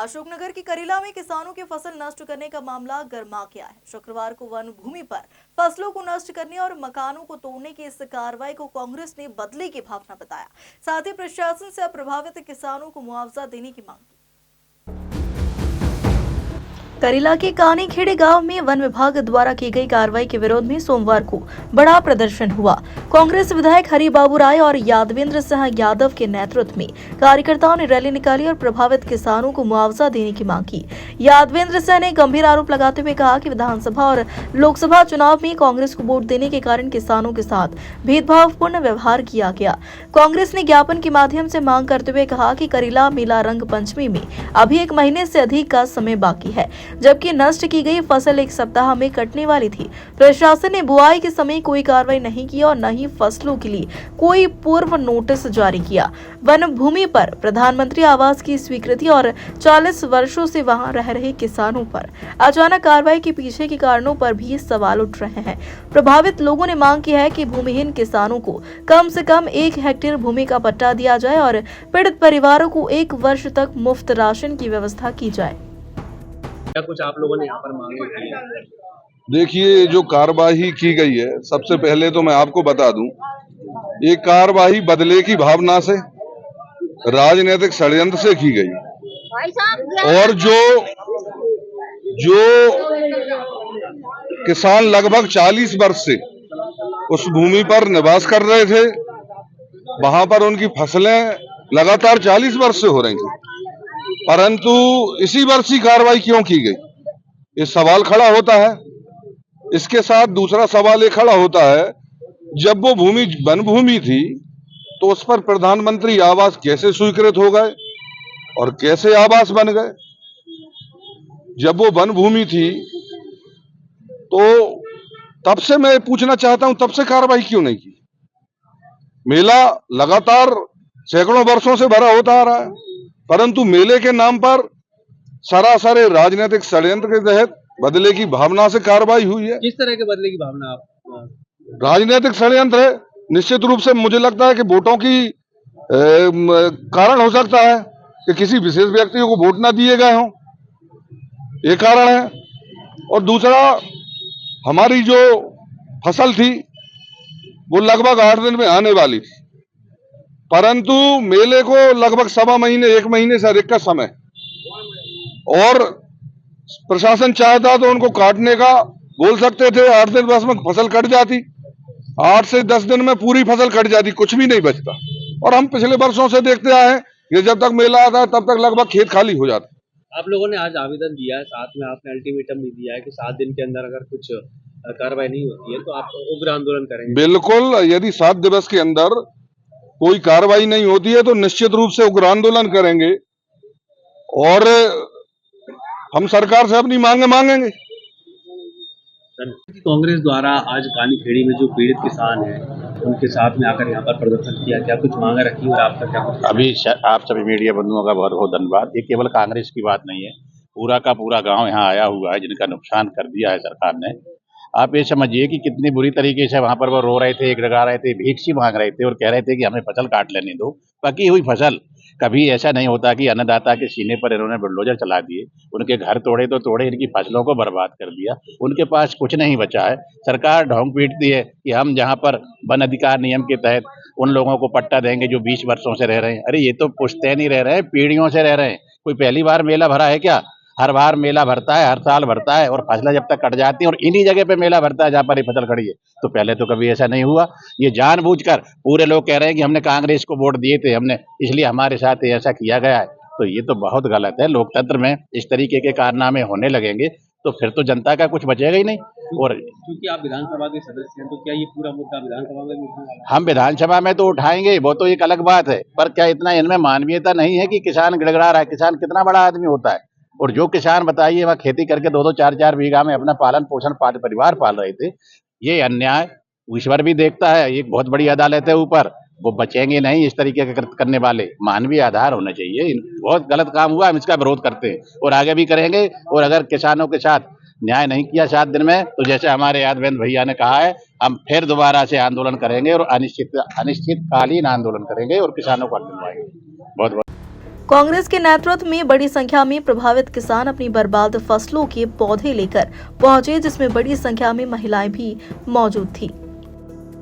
अशोकनगर के करीला में किसानों की फसल नष्ट करने का मामला गर्मा गया है। शुक्रवार को वन भूमि पर फसलों को नष्ट करने और मकानों को तोड़ने की इस कार्रवाई को कांग्रेस ने बदले की भावना बताया। साथ ही प्रशासन से प्रभावित किसानों को मुआवजा देने की मांग की। करीला के कानीखेड़े गांव में वन विभाग द्वारा की गई कार्रवाई के विरोध में सोमवार को बड़ा प्रदर्शन हुआ। कांग्रेस विधायक हरिबाबू राय और यादवेंद्र सिंह यादव के नेतृत्व में कार्यकर्ताओं ने रैली निकाली और प्रभावित किसानों को मुआवजा देने की मांग की। यादवेंद्र सिंह ने गंभीर आरोप लगाते हुए कहा कि विधानसभा और लोकसभा चुनाव में कांग्रेस को वोट देने के कारण किसानों के साथ भेदभावपूर्ण व्यवहार किया गया। कांग्रेस ने ज्ञापन के माध्यम से मांग करते हुए कहा कि करीला मेला रंग पंचमी में अभी 1 महीने से अधिक का समय बाकी है, जबकि नष्ट की गई फसल 1 सप्ताह में कटने वाली थी। प्रशासन ने बुआई के समय कोई कार्रवाई नहीं की और न ही फसलों के लिए कोई पूर्व नोटिस जारी किया। वन भूमि पर प्रधानमंत्री आवास की स्वीकृति और 40 वर्षों से वहां रह रहे किसानों पर अचानक कार्रवाई के पीछे के कारणों पर भी सवाल उठ रहे हैं। प्रभावित लोगों ने मांग की है कि भूमिहीन किसानों को कम से कम 1 हेक्टेयर भूमि का पट्टा दिया जाए और पीड़ित परिवारों को 1 वर्ष तक मुफ्त राशन की व्यवस्था की जाए। क्या कुछ आप लोगों ने यहाँ पर मांगे की है? देखिए, जो कार्यवाही की गई है, सबसे पहले तो मैं आपको बता दूं, ये कार्यवाही बदले की भावना से, राजनीतिक षड्यंत्र से की गई। और जो किसान लगभग 40 वर्ष से उस भूमि पर निवास कर रहे थे, वहां पर उनकी फसलें लगातार 40 वर्ष से हो रही थी, परंतु इसी वर्ष ही कार्रवाई क्यों की गई, ये सवाल खड़ा होता है। इसके साथ दूसरा सवाल ये खड़ा होता है, जब वो भूमि वन भूमि थी तो उस पर प्रधानमंत्री आवास कैसे स्वीकृत हो गए और कैसे आवास बन गए? जब वो वन भूमि थी तो तब से मैं पूछना चाहता हूं, तब से कार्रवाई क्यों नहीं की? मेला लगातार सैकड़ों वर्षों से भरा होता आ रहा है, परंतु मेले के नाम पर सरासर राजनीतिक षड्यंत्र के तहत बदले की भावना से कार्रवाई हुई है। किस तरह के बदले की भावना आप? राजनीतिक षड्यंत्र है, निश्चित रूप से मुझे लगता है कि वोटों की कारण हो सकता है कि किसी विशेष व्यक्ति को वोट ना दिए गए हों, ये कारण है। और दूसरा, हमारी जो फसल थी वो लगभग 8 दिन में आने वाली थी, परंतु मेले को लगभग 1.25 महीने 1 महीने से अधिक का समय, और प्रशासन चाहता तो उनको काटने का बोल सकते थे। 8 दिन बस में फसल कट जाती, 8 से 10 दिन में पूरी फसल कट जाती, कुछ भी नहीं बचता। और हम पिछले वर्षों से देखते आए हैं कि जब तक मेला आता है तब तक लगभग खेत खाली हो जाता है। आप लोगों ने आज आवेदन दिया है, साथ में आपने अल्टीमेटम भी दिया है कि 7 दिन के अंदर अगर कुछ कार्रवाई नहीं होती है तो आप उग्र आंदोलन करेंगे। बिल्कुल, यदि 7 दिवस के अंदर कोई कार्रवाई नहीं होती है तो निश्चित रूप से उग्र आंदोलन करेंगे और हम सरकार से अपनी मांगे मांगेंगे। कांग्रेस द्वारा आज कानीखेड़ी में जो पीड़ित किसान हैं उनके साथ में आकर यहाँ पर प्रदर्शन किया, क्या कुछ मांगा रखी और आपका क्या कुछ? अभी आप सभी मीडिया बंधुओं का बहुत बहुत धन्यवाद। ये केवल कांग्रेस की बात नहीं है, पूरा का पूरा गांव यहाँ आया हुआ है जिनका नुकसान कर दिया है सरकार ने। आप ये समझिए कि कितनी बुरी तरीके से वहां पर वो रो रहे थे, एक लगा रहे थे, भीख मांग रहे थे और कह रहे थे कि हमें फसल काट लेने दो। पकी हुई फसल, कभी ऐसा नहीं होता कि अन्नदाता के सीने पर इन्होंने बुलडोजर चला दिए, उनके घर तोड़े तो तोड़े, इनकी फसलों को बर्बाद कर दिया, उनके पास कुछ नहीं बचा है। सरकार ढोंग पीटती है कि हम जहाँ पर वन अधिकार नियम के तहत उन लोगों को पट्टा देंगे जो 20 वर्षों से रह रहे हैं। अरे ये तो पुश्तैनी रह रहे हैं, पीढ़ियों से रह रहे हैं। कोई पहली बार मेला भरा है क्या? हर बार मेला भरता है, हर साल भरता है, और फसलें जब तक कट जाती हैं और इन्हीं जगह पे मेला भरता है जहाँ पर ये फसल खड़ी है। तो पहले तो कभी ऐसा नहीं हुआ। ये जानबूझकर पूरे लोग कह रहे हैं कि हमने कांग्रेस को वोट दिए थे, हमने इसलिए हमारे साथ ऐसा किया गया है, तो ये तो बहुत गलत है। लोकतंत्र में इस तरीके के कारनामे होने लगेंगे तो फिर तो जनता का कुछ बचेगा ही नहीं। और क्योंकि आप विधानसभा के सदस्य हैं तो क्या ये पूरा मुद्दा विधानसभा में उठने वाला है? हम विधानसभा में तो उठाएंगे, वो तो एक अलग बात है, पर क्या इतना इनमें मानवीयता नहीं है कि किसान गिड़गिड़ा रहा है? किसान कितना बड़ा आदमी होता है, और जो किसान बताइए वहाँ खेती करके 2-2 4-4 बीघा में अपना पालन पोषण परिवार पाल रहे थे, ये अन्याय ईश्वर भी देखता है। एक बहुत बड़ी अदालत है ऊपर, वो बचेंगे नहीं इस तरीके के करने वाले। मानवीय आधार होना चाहिए। बहुत गलत काम हुआ, हम इसका विरोध करते हैं और आगे भी करेंगे। और अगर किसानों के साथ न्याय नहीं किया 7 दिन में, तो जैसे हमारे यादवेंद्र भैया ने कहा है, हम फिर दोबारा से आंदोलन करेंगे और अनिश्चितकालीन आंदोलन करेंगे और किसानों को दिलवाएंगे। बहुत बहुत कांग्रेस के नेतृत्व में बड़ी संख्या में प्रभावित किसान अपनी बर्बाद फसलों के पौधे लेकर पहुंचे, जिसमें बड़ी संख्या में महिलाएं भी मौजूद थी।